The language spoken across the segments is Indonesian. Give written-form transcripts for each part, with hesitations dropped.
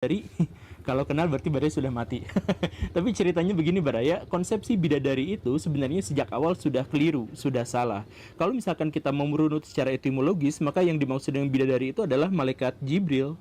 bidadari, kalau kenal berarti Baraya sudah mati. Tapi ceritanya begini Baraya, konsepsi bidadari itu sebenarnya sejak awal sudah keliru, sudah salah. Kalau misalkan kita mau merunut secara etimologis, maka yang dimaksud dengan bidadari itu adalah malaikat Jibril.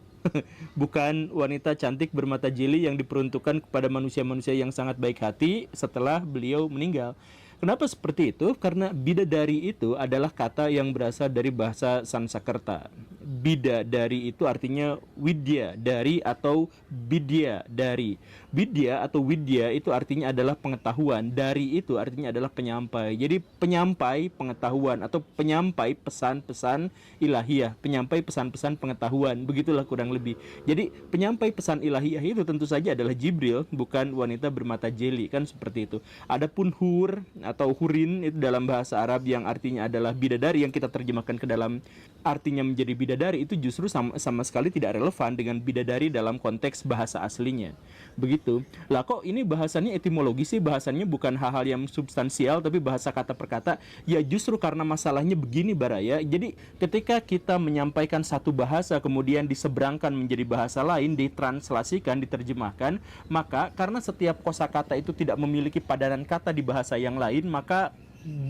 Bukan wanita cantik bermata jeli yang diperuntukkan kepada manusia-manusia yang sangat baik hati setelah beliau meninggal. Kenapa seperti itu? Karena bidadari itu adalah kata yang berasal dari bahasa Sanskerta. Bidadari itu artinya widya, dari atau bidya, dari. Bidya atau widya itu artinya adalah pengetahuan, dari itu artinya adalah penyampai. Jadi penyampai pengetahuan atau penyampai pesan-pesan ilahiyah, penyampai pesan-pesan pengetahuan, begitulah kurang lebih. Jadi penyampai pesan ilahiyah itu tentu saja adalah Jibril, bukan wanita bermata jeli, kan seperti itu. Adapun hur atau hurin itu dalam bahasa Arab yang artinya adalah bidadari, yang kita terjemahkan ke dalam artinya menjadi bidadari, itu justru sama sekali tidak relevan dengan bidadari dalam konteks bahasa aslinya. Begitu. Lah kok ini bahasannya etimologi sih, bahasannya bukan hal-hal yang substansial tapi bahasa kata per kata. Ya justru karena masalahnya begini Baraya. Jadi ketika kita menyampaikan satu bahasa kemudian diseberangkan menjadi bahasa lain, ditranslasikan, diterjemahkan, maka karena setiap kosakata itu tidak memiliki padanan kata di bahasa yang lain, maka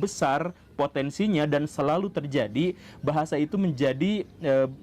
besar potensinya dan selalu terjadi bahasa itu menjadi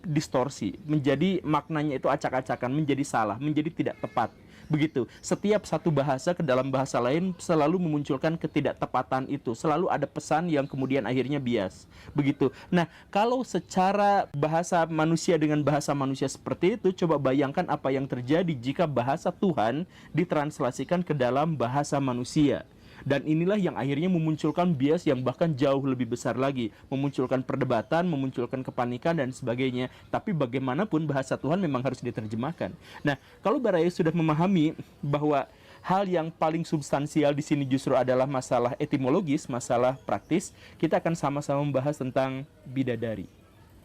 distorsi, menjadi maknanya itu acak-acakan, menjadi salah, menjadi tidak tepat. Begitu. Setiap satu bahasa ke dalam bahasa lain selalu memunculkan ketidaktepatan itu. Selalu ada pesan yang kemudian akhirnya bias. Begitu. Nah, kalau secara bahasa manusia dengan bahasa manusia seperti itu, coba bayangkan apa yang terjadi jika bahasa Tuhan ditranslasikan ke dalam bahasa manusia. Dan inilah yang akhirnya memunculkan bias yang bahkan jauh lebih besar lagi, memunculkan perdebatan, memunculkan kepanikan dan sebagainya. Tapi bagaimanapun bahasa Tuhan memang harus diterjemahkan. Nah, kalau Baraya sudah memahami bahwa hal yang paling substansial di sini justru adalah masalah etimologis, masalah praktis, kita akan sama-sama membahas tentang bidadari.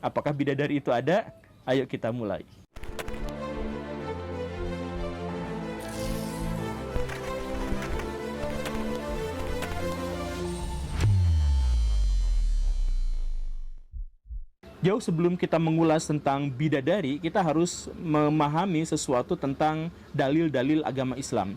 Apakah bidadari itu ada? Ayo kita mulai. Jauh sebelum kita mengulas tentang bidadari, kita harus memahami sesuatu tentang dalil-dalil agama Islam.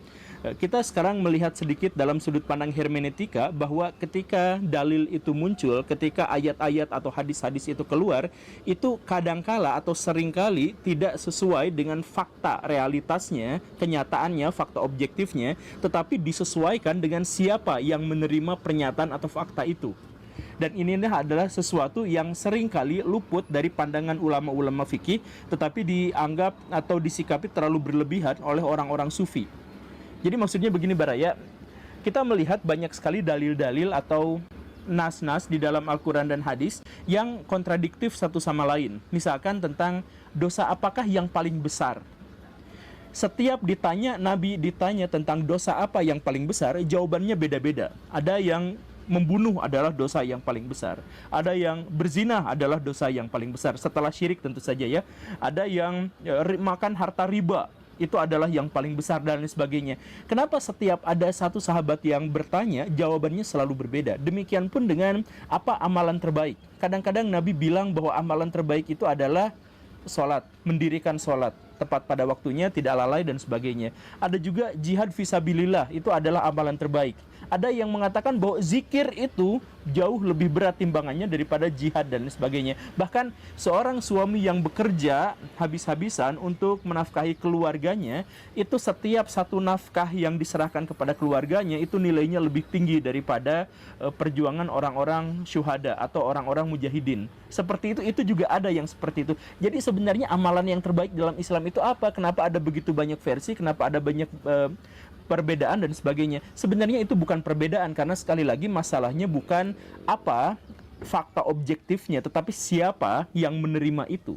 Kita sekarang melihat sedikit dalam sudut pandang hermeneutika bahwa ketika dalil itu muncul, ketika ayat-ayat atau hadis-hadis itu keluar, itu kadangkala atau seringkali tidak sesuai dengan fakta realitasnya, kenyataannya, fakta objektifnya, tetapi disesuaikan dengan siapa yang menerima pernyataan atau fakta itu. Dan ini adalah sesuatu yang seringkali luput dari pandangan ulama-ulama fikih, tetapi dianggap atau disikapi terlalu berlebihan oleh orang-orang sufi. Jadi maksudnya begini Baraya, kita melihat banyak sekali dalil-dalil atau nas-nas di dalam Al-Quran dan hadis yang kontradiktif satu sama lain. Misalkan tentang dosa apakah yang paling besar. Setiap Nabi ditanya tentang dosa apa yang paling besar, jawabannya beda-beda. Ada yang membunuh adalah dosa yang paling besar. Ada yang berzina adalah dosa yang paling besar. Setelah syirik tentu saja ya. Ada yang makan harta riba, itu adalah yang paling besar dan lain sebagainya. Kenapa setiap ada satu sahabat yang bertanya, jawabannya selalu berbeda? Demikian pun dengan apa amalan terbaik. Kadang-kadang Nabi bilang bahwa amalan terbaik itu adalah sholat, mendirikan sholat tepat pada waktunya, tidak lalai dan sebagainya. Ada juga jihad fisabilillah, itu adalah amalan terbaik. Ada yang mengatakan bahwa zikir itu jauh lebih berat timbangannya daripada jihad dan sebagainya. Bahkan seorang suami yang bekerja habis-habisan untuk menafkahi keluarganya, itu setiap satu nafkah yang diserahkan kepada keluarganya itu nilainya lebih tinggi daripada perjuangan orang-orang syuhada atau orang-orang mujahidin. Seperti itu juga ada yang seperti itu. Jadi sebenarnya amalan yang terbaik dalam Islam itu apa? Kenapa ada begitu banyak versi? Kenapa ada banyak perbedaan dan sebagainya? Sebenarnya itu bukan perbedaan, karena sekali lagi masalahnya bukan apa fakta objektifnya, tetapi siapa yang menerima itu.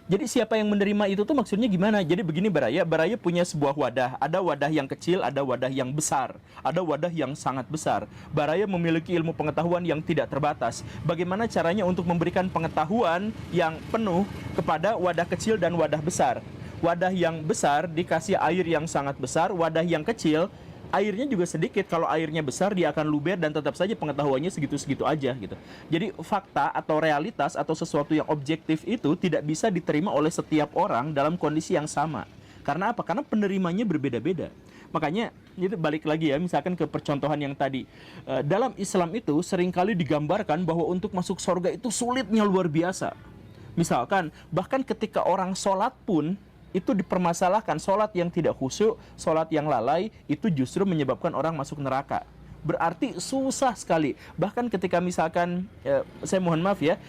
Jadi siapa yang menerima itu tuh maksudnya gimana? Jadi begini Baraya punya sebuah wadah. Ada wadah yang kecil, ada wadah yang besar, ada wadah yang sangat besar. Baraya memiliki ilmu pengetahuan yang tidak terbatas. Bagaimana caranya untuk memberikan pengetahuan yang penuh kepada wadah kecil dan wadah besar? Wadah yang besar dikasih air yang sangat besar, wadah yang kecil airnya juga sedikit. Kalau airnya besar dia akan luber dan tetap saja pengetahuannya segitu-segitu aja gitu. Jadi fakta atau realitas atau sesuatu yang objektif itu tidak bisa diterima oleh setiap orang dalam kondisi yang sama. Karena apa? Karena penerimanya berbeda-beda. Makanya itu balik lagi ya, misalkan ke percontohan yang tadi. Dalam Islam itu seringkali digambarkan bahwa untuk masuk surga itu sulitnya luar biasa. Misalkan bahkan ketika orang sholat pun itu dipermasalahkan, sholat yang tidak khusyuk, sholat yang lalai itu justru menyebabkan orang masuk neraka. Berarti susah sekali. Bahkan ketika misalkan saya mohon maaf ya,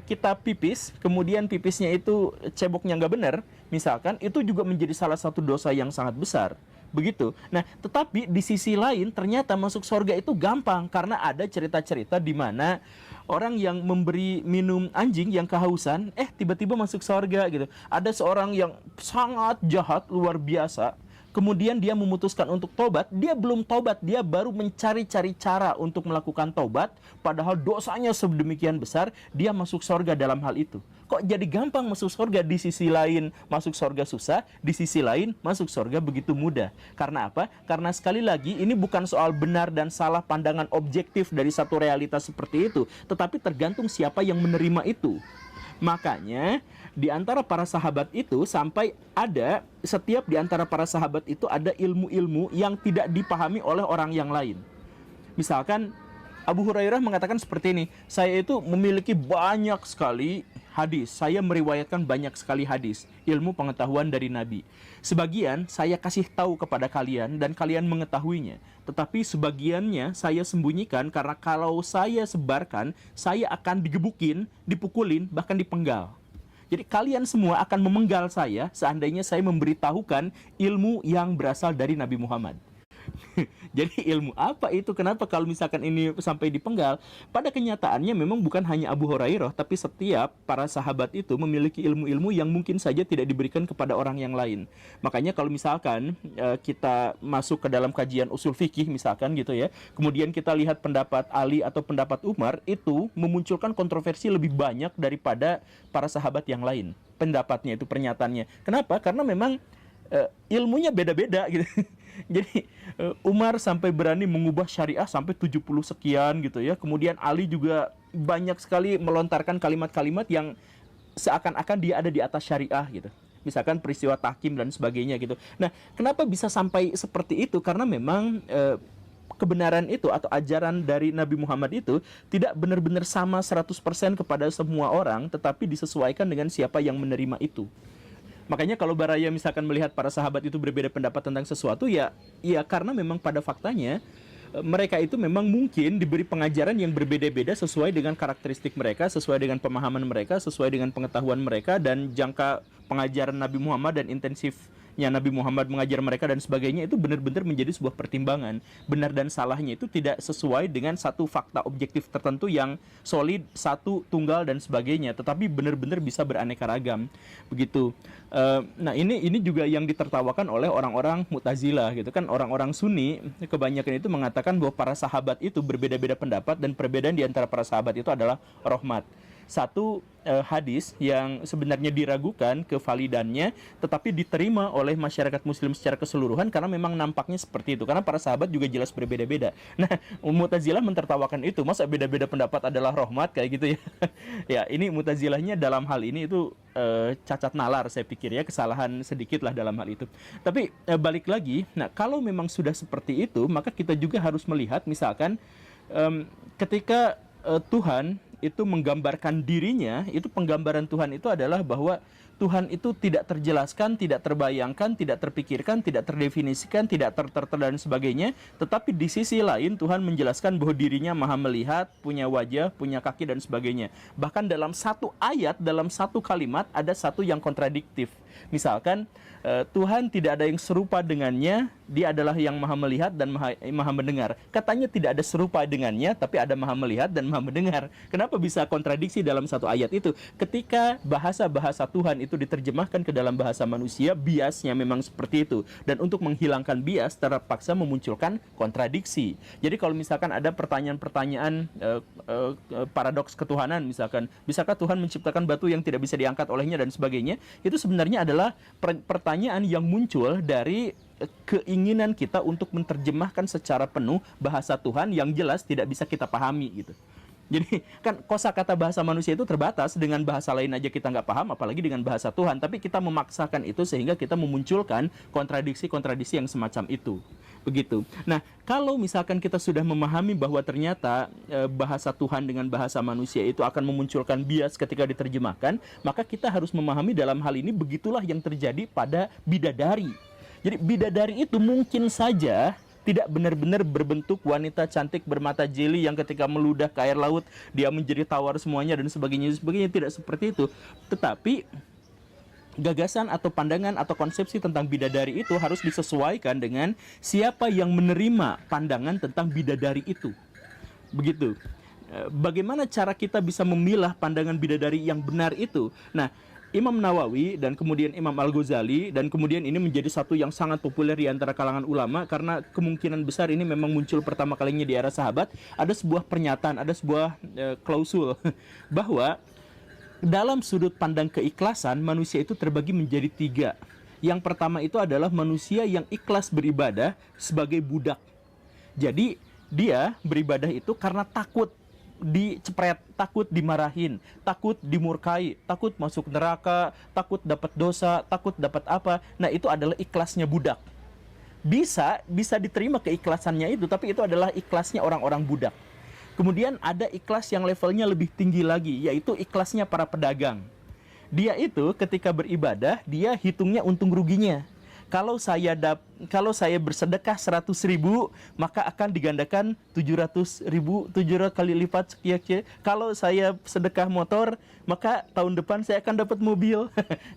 kita pipis, kemudian pipisnya itu ceboknya nggak benar, misalkan itu juga menjadi salah satu dosa yang sangat besar. Begitu. Nah, tetapi di sisi lain ternyata masuk surga itu gampang karena ada cerita-cerita di mana orang yang memberi minum anjing yang kehausan, tiba-tiba masuk surga gitu. Ada seorang yang sangat jahat luar biasa. Kemudian dia memutuskan untuk tobat, dia belum tobat, dia baru mencari-cari cara untuk melakukan tobat, padahal dosanya sedemikian besar, dia masuk surga dalam hal itu. Kok jadi gampang masuk surga, di sisi lain masuk surga susah, di sisi lain masuk surga begitu mudah. Karena apa? Karena sekali lagi ini bukan soal benar dan salah pandangan objektif dari satu realitas seperti itu, tetapi tergantung siapa yang menerima itu. Makanya di antara para sahabat itu sampai ada, setiap di antara para sahabat itu ada ilmu-ilmu yang tidak dipahami oleh orang yang lain. Misalkan Abu Hurairah mengatakan seperti ini, saya itu memiliki banyak sekali hadis, saya meriwayatkan banyak sekali hadis, ilmu pengetahuan dari Nabi. Sebagian saya kasih tahu kepada kalian dan kalian mengetahuinya, tetapi sebagiannya saya sembunyikan karena kalau saya sebarkan, saya akan digebukin, dipukulin, bahkan dipenggal. Jadi kalian semua akan memenggal saya seandainya saya memberitahukan ilmu yang berasal dari Nabi Muhammad. Jadi ilmu apa itu? Kenapa kalau misalkan ini sampai dipenggal? Pada kenyataannya memang bukan hanya Abu Hurairah, tapi setiap para sahabat itu memiliki ilmu-ilmu yang mungkin saja tidak diberikan kepada orang yang lain. Makanya kalau misalkan kita masuk ke dalam kajian usul fikih misalkan gitu ya, kemudian kita lihat pendapat Ali atau pendapat Umar, itu memunculkan kontroversi lebih banyak daripada para sahabat yang lain. Pendapatnya itu, pernyataannya. Kenapa? Karena memang ilmunya beda-beda gitu. Jadi Umar sampai berani mengubah syariah sampai 70 sekian gitu ya. Kemudian Ali juga banyak sekali melontarkan kalimat-kalimat yang seakan-akan dia ada di atas syariah gitu. Misalkan peristiwa tahkim dan sebagainya gitu. Nah, kenapa bisa sampai seperti itu? Karena memang kebenaran itu atau ajaran dari Nabi Muhammad itu tidak benar-benar sama 100% kepada semua orang, tetapi disesuaikan dengan siapa yang menerima itu. Makanya kalau Baraya misalkan melihat para sahabat itu berbeda pendapat tentang sesuatu, ya karena memang pada faktanya mereka itu memang mungkin diberi pengajaran yang berbeda-beda sesuai dengan karakteristik mereka, sesuai dengan pemahaman mereka, sesuai dengan pengetahuan mereka, dan jangka pengajaran Nabi Muhammad dan intensifnya Nabi Muhammad mengajar mereka dan sebagainya itu benar-benar menjadi sebuah pertimbangan. Benar dan salahnya itu tidak sesuai dengan satu fakta objektif tertentu yang solid, satu, tunggal dan sebagainya, tetapi benar-benar bisa beraneka ragam. Begitu. Nah ini juga yang ditertawakan oleh orang-orang Mu'tazilah gitu kan. Orang-orang Sunni kebanyakan itu mengatakan bahwa para sahabat itu berbeda-beda pendapat dan perbedaan di antara para sahabat itu adalah rahmat. Satu hadis yang sebenarnya diragukan kevalidannya, tetapi diterima oleh masyarakat muslim secara keseluruhan karena memang nampaknya seperti itu, karena para sahabat juga jelas berbeda-beda. Nah, Mu'tazilah mentertawakan itu, masa beda-beda pendapat adalah rahmat kayak gitu ya. Ya, ini Mu'tazilahnya dalam hal ini itu cacat nalar saya pikir ya, kesalahan sedikit lah dalam hal itu. Tapi balik lagi, nah kalau memang sudah seperti itu, maka kita juga harus melihat misalkan ketika Tuhan itu menggambarkan dirinya, itu penggambaran Tuhan itu adalah bahwa Tuhan itu tidak terjelaskan, tidak terbayangkan, tidak terpikirkan, tidak terdefinisikan, tidak dan sebagainya. Tetapi di sisi lain Tuhan menjelaskan bahwa dirinya maha melihat, punya wajah, punya kaki dan sebagainya. Bahkan dalam satu ayat, dalam satu kalimat ada satu yang kontradiktif. Misalkan Tuhan tidak ada yang serupa dengannya, dia adalah yang maha melihat dan maha mendengar. Katanya tidak ada serupa dengannya, tapi ada maha melihat dan maha mendengar. Kenapa bisa kontradiksi dalam satu ayat itu? Ketika bahasa-bahasa Tuhan itu diterjemahkan ke dalam bahasa manusia, biasnya memang seperti itu. Dan untuk menghilangkan bias, terpaksa memunculkan kontradiksi. Jadi kalau misalkan ada pertanyaan-pertanyaan paradoks ketuhanan, misalkan, bisakah Tuhan menciptakan batu yang tidak bisa diangkat olehnya dan sebagainya, itu sebenarnya adalah pertanyaan yang muncul dari keinginan kita untuk menerjemahkan secara penuh bahasa Tuhan yang jelas tidak bisa kita pahami gitu. Jadi kan kosakata bahasa manusia itu terbatas, dengan bahasa lain aja kita nggak paham, apalagi dengan bahasa Tuhan. Tapi kita memaksakan itu sehingga kita memunculkan kontradiksi-kontradiksi yang semacam itu. Begitu. Nah, kalau misalkan kita sudah memahami bahwa ternyata bahasa Tuhan dengan bahasa manusia itu akan memunculkan bias ketika diterjemahkan, maka kita harus memahami dalam hal ini begitulah yang terjadi pada bidadari. Jadi bidadari itu mungkin saja tidak benar-benar berbentuk wanita cantik bermata jeli yang ketika meludah ke air laut dia menjadi tawar semuanya dan sebagainya, tidak seperti itu. Tetapi gagasan atau pandangan atau konsepsi tentang bidadari itu harus disesuaikan dengan siapa yang menerima pandangan tentang bidadari itu. Begitu. Bagaimana cara kita bisa memilah pandangan bidadari yang benar itu? Nah, Imam Nawawi dan kemudian Imam Al-Ghazali, dan kemudian ini menjadi satu yang sangat populer di antara kalangan ulama karena kemungkinan besar ini memang muncul pertama kalinya di era sahabat. Ada sebuah pernyataan, ada sebuah klausul bahwa dalam sudut pandang keikhlasan manusia itu terbagi menjadi 3. Yang pertama itu adalah manusia yang ikhlas beribadah sebagai budak. Jadi dia beribadah itu karena takut dicepret, takut dimarahin, takut dimurkai, takut masuk neraka, takut dapat dosa, takut dapat apa. Nah, itu adalah ikhlasnya budak. Bisa diterima keikhlasannya itu, tapi itu adalah ikhlasnya orang-orang budak. Kemudian ada ikhlas yang levelnya lebih tinggi lagi, yaitu ikhlasnya para pedagang. Dia itu ketika beribadah, dia hitungnya untung ruginya. Kalau saya bersedekah 100.000, maka akan digandakan 700.000, 700 kali lipat sekian. Kalau saya sedekah motor, maka tahun depan saya akan dapat mobil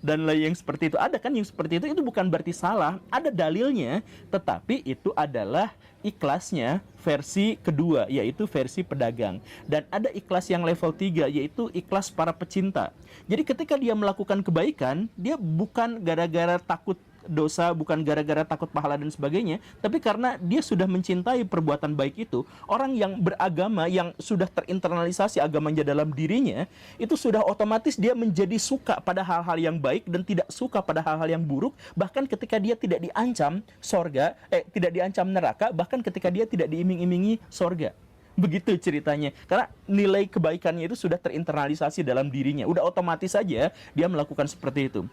dan lain yang seperti itu. Ada kan yang seperti itu bukan berarti salah, ada dalilnya, tetapi itu adalah ikhlasnya versi kedua, yaitu versi pedagang. Dan ada ikhlas yang level 3, yaitu ikhlas para pecinta. Jadi ketika dia melakukan kebaikan, dia bukan gara-gara takut dosa, bukan gara-gara takut pahala dan sebagainya, tapi karena dia sudah mencintai perbuatan baik itu. Orang yang beragama, yang sudah terinternalisasi agamanya dalam dirinya, itu sudah otomatis dia menjadi suka pada hal-hal yang baik dan tidak suka pada hal-hal yang buruk, bahkan ketika dia tidak diancam sorga, tidak diancam neraka, bahkan ketika dia tidak diiming-imingi sorga. Begitu ceritanya. Karena nilai kebaikannya itu sudah terinternalisasi dalam dirinya. Udah otomatis saja dia melakukan seperti itu.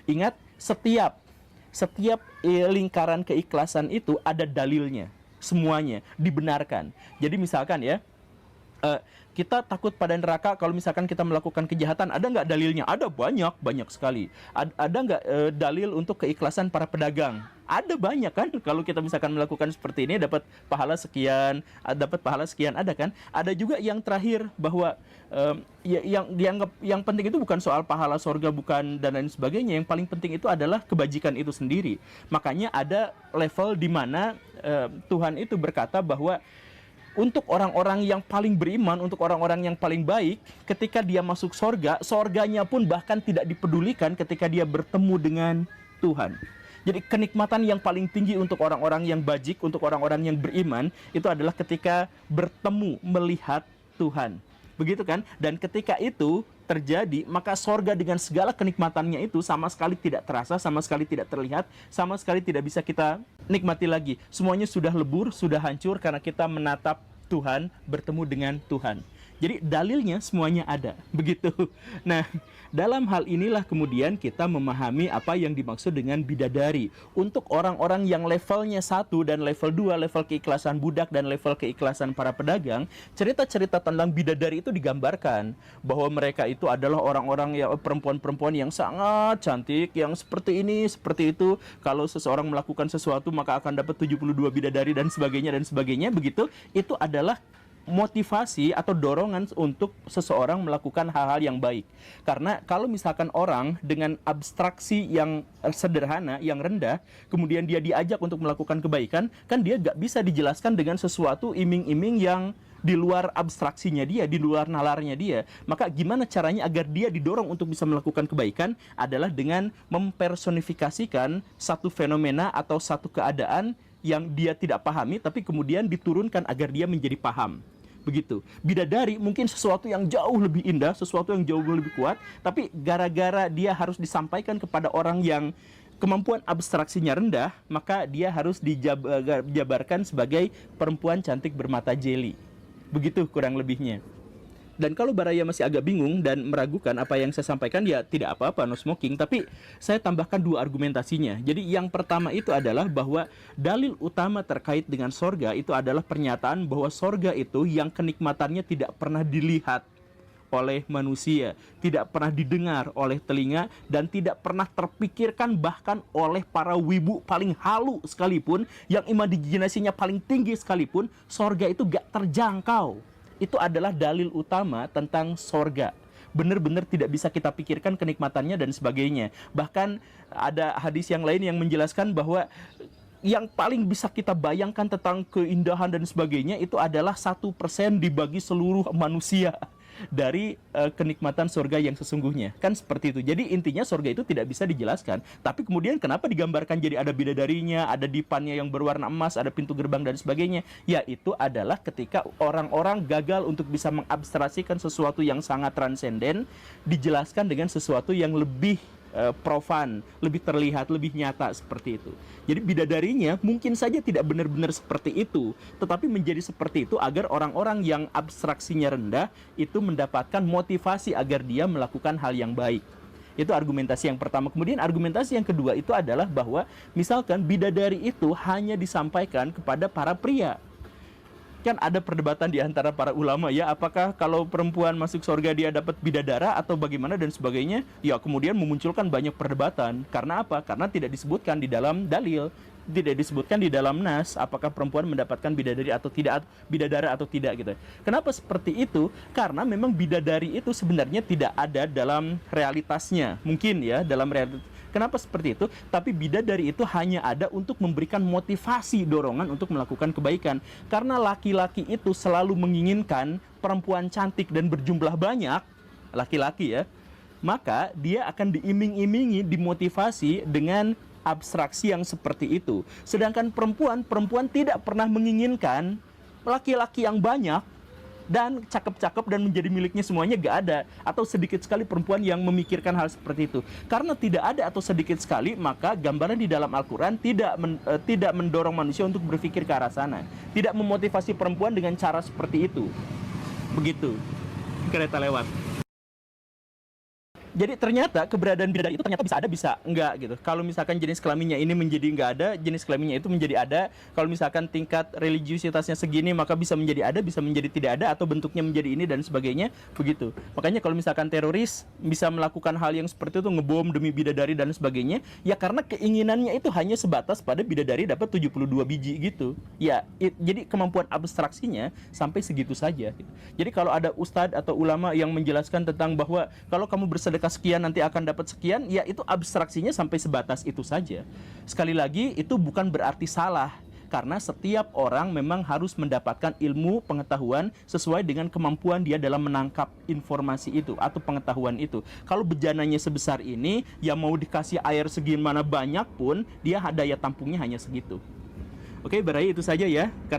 Ingat, setiap lingkaran keikhlasan itu ada dalilnya. Semuanya dibenarkan. Jadi misalkan ya, kita takut pada neraka kalau misalkan kita melakukan kejahatan, ada nggak dalilnya? Ada, banyak sekali. Ada nggak dalil untuk keikhlasan para pedagang? Ada banyak kan. Kalau kita misalkan melakukan seperti ini dapat pahala sekian, ada kan. Ada juga yang terakhir bahwa yang dianggap yang penting itu bukan soal pahala sorga, bukan dan lain sebagainya. Yang paling penting itu adalah kebajikan itu sendiri. Makanya ada level di mana Tuhan itu berkata bahwa untuk orang-orang yang paling beriman, untuk orang-orang yang paling baik, ketika dia masuk sorga, sorganya pun bahkan tidak dipedulikan ketika dia bertemu dengan Tuhan. Jadi kenikmatan yang paling tinggi untuk orang-orang yang bajik, untuk orang-orang yang beriman, itu adalah ketika bertemu, melihat Tuhan. Begitu kan? Dan ketika itu terjadi, maka sorga dengan segala kenikmatannya itu sama sekali tidak terasa, sama sekali tidak terlihat, sama sekali tidak bisa kita nikmati lagi. Semuanya sudah lebur, sudah hancur karena kita menatap Tuhan, bertemu dengan Tuhan. Jadi dalilnya semuanya ada, begitu. Nah, dalam hal inilah kemudian kita memahami apa yang dimaksud dengan bidadari. Untuk orang-orang yang levelnya 1 dan level 2, level keikhlasan budak dan level keikhlasan para pedagang, cerita-cerita tentang bidadari itu digambarkan bahwa mereka itu adalah orang-orang ya, perempuan-perempuan yang sangat cantik, yang seperti ini, seperti itu. Kalau seseorang melakukan sesuatu maka akan dapat 72 bidadari dan sebagainya, begitu. Itu adalah motivasi atau dorongan untuk seseorang melakukan hal-hal yang baik. Karena kalau misalkan orang dengan abstraksi yang sederhana, yang rendah, kemudian dia diajak untuk melakukan kebaikan, kan dia gak bisa dijelaskan dengan sesuatu iming-iming yang di luar abstraksinya dia, di luar nalarnya dia. Maka gimana caranya agar dia didorong untuk bisa melakukan kebaikan adalah dengan mempersonifikasikan satu fenomena atau satu keadaan yang dia tidak pahami, tapi kemudian diturunkan agar dia menjadi paham. Begitu. Bidadari mungkin sesuatu yang jauh lebih indah, sesuatu yang jauh lebih kuat, tapi gara-gara dia harus disampaikan kepada orang yang kemampuan abstraksinya rendah, maka dia harus dijabarkan sebagai perempuan cantik bermata jeli. Begitu kurang lebihnya. Dan kalau Baraya masih agak bingung dan meragukan apa yang saya sampaikan, ya tidak apa-apa, no smoking. Tapi saya tambahkan dua argumentasinya. Jadi yang pertama itu adalah bahwa dalil utama terkait dengan sorga itu adalah pernyataan bahwa sorga itu yang kenikmatannya tidak pernah dilihat oleh manusia, tidak pernah didengar oleh telinga, dan tidak pernah terpikirkan bahkan oleh para wibu paling halu sekalipun, yang imajinasinya paling tinggi sekalipun, sorga itu gak terjangkau. Itu adalah dalil utama tentang sorga. Benar-benar tidak bisa kita pikirkan kenikmatannya dan sebagainya. Bahkan ada hadis yang lain yang menjelaskan bahwa yang paling bisa kita bayangkan tentang keindahan dan sebagainya itu adalah 1% dibagi seluruh manusia dari kenikmatan surga yang sesungguhnya. Kan seperti itu. Jadi intinya surga itu tidak bisa dijelaskan. Tapi kemudian kenapa digambarkan jadi ada bidadarinya, ada dipannya yang berwarna emas, ada pintu gerbang dan sebagainya? Ya itu adalah ketika orang-orang gagal untuk bisa mengabstraksikan sesuatu yang sangat transenden, dijelaskan dengan sesuatu yang lebih profan, lebih terlihat, lebih nyata seperti itu. Jadi bidadarinya mungkin saja tidak benar-benar seperti itu, tetapi menjadi seperti itu agar orang-orang yang abstraksinya rendah itu mendapatkan motivasi agar dia melakukan hal yang baik. Itu argumentasi yang pertama. Kemudian argumentasi yang kedua itu adalah bahwa misalkan bidadari itu hanya disampaikan kepada para pria. Kan ada perdebatan di antara para ulama ya, apakah kalau perempuan masuk surga dia dapat bidadara atau bagaimana dan sebagainya. Ya kemudian memunculkan banyak perdebatan. Karena apa? Karena tidak disebutkan di dalam dalil, tidak disebutkan di dalam nas apakah perempuan mendapatkan bidadari atau tidak, bidadara atau tidak gitu. Kenapa seperti itu? Karena memang bidadari itu sebenarnya tidak ada dalam realitasnya. Mungkin ya dalam realitas. Kenapa seperti itu? Tapi bidadari itu hanya ada untuk memberikan motivasi, dorongan untuk melakukan kebaikan. Karena laki-laki itu selalu menginginkan perempuan cantik dan berjumlah banyak, laki-laki ya, maka dia akan diiming-imingi, dimotivasi dengan abstraksi yang seperti itu. Sedangkan perempuan tidak pernah menginginkan laki-laki yang banyak dan cakep-cakep dan menjadi miliknya semuanya, gak ada. Atau sedikit sekali perempuan yang memikirkan hal seperti itu. Karena tidak ada atau sedikit sekali, maka gambaran di dalam Al-Quran tidak mendorong manusia untuk berpikir ke arah sana. Tidak memotivasi perempuan dengan cara seperti itu. Begitu. Kereta lewat. Jadi ternyata keberadaan bidadari itu ternyata bisa ada, bisa enggak gitu. Kalau misalkan jenis kelaminnya ini menjadi enggak ada, jenis kelaminnya itu menjadi ada. Kalau misalkan tingkat religiusitasnya segini, maka bisa menjadi ada, bisa menjadi tidak ada, atau bentuknya menjadi ini dan sebagainya, begitu. Makanya kalau misalkan teroris bisa melakukan hal yang seperti itu, ngebom demi bidadari dan sebagainya, ya karena keinginannya itu hanya sebatas pada bidadari dapat 72 biji gitu. Ya, jadi kemampuan abstraksinya sampai segitu saja gitu. Jadi kalau ada ustadz atau ulama yang menjelaskan tentang bahwa kalau kamu bersedekah sekian nanti akan dapat sekian, ya itu abstraksinya sampai sebatas itu saja. Sekali lagi, itu bukan berarti salah, karena setiap orang memang harus mendapatkan ilmu pengetahuan sesuai dengan kemampuan dia dalam menangkap informasi itu atau pengetahuan itu. Kalau bejananya sebesar ini, ya mau dikasih air segimana banyak pun, dia daya tampungnya hanya segitu. Oke, berarti itu saja ya. Karena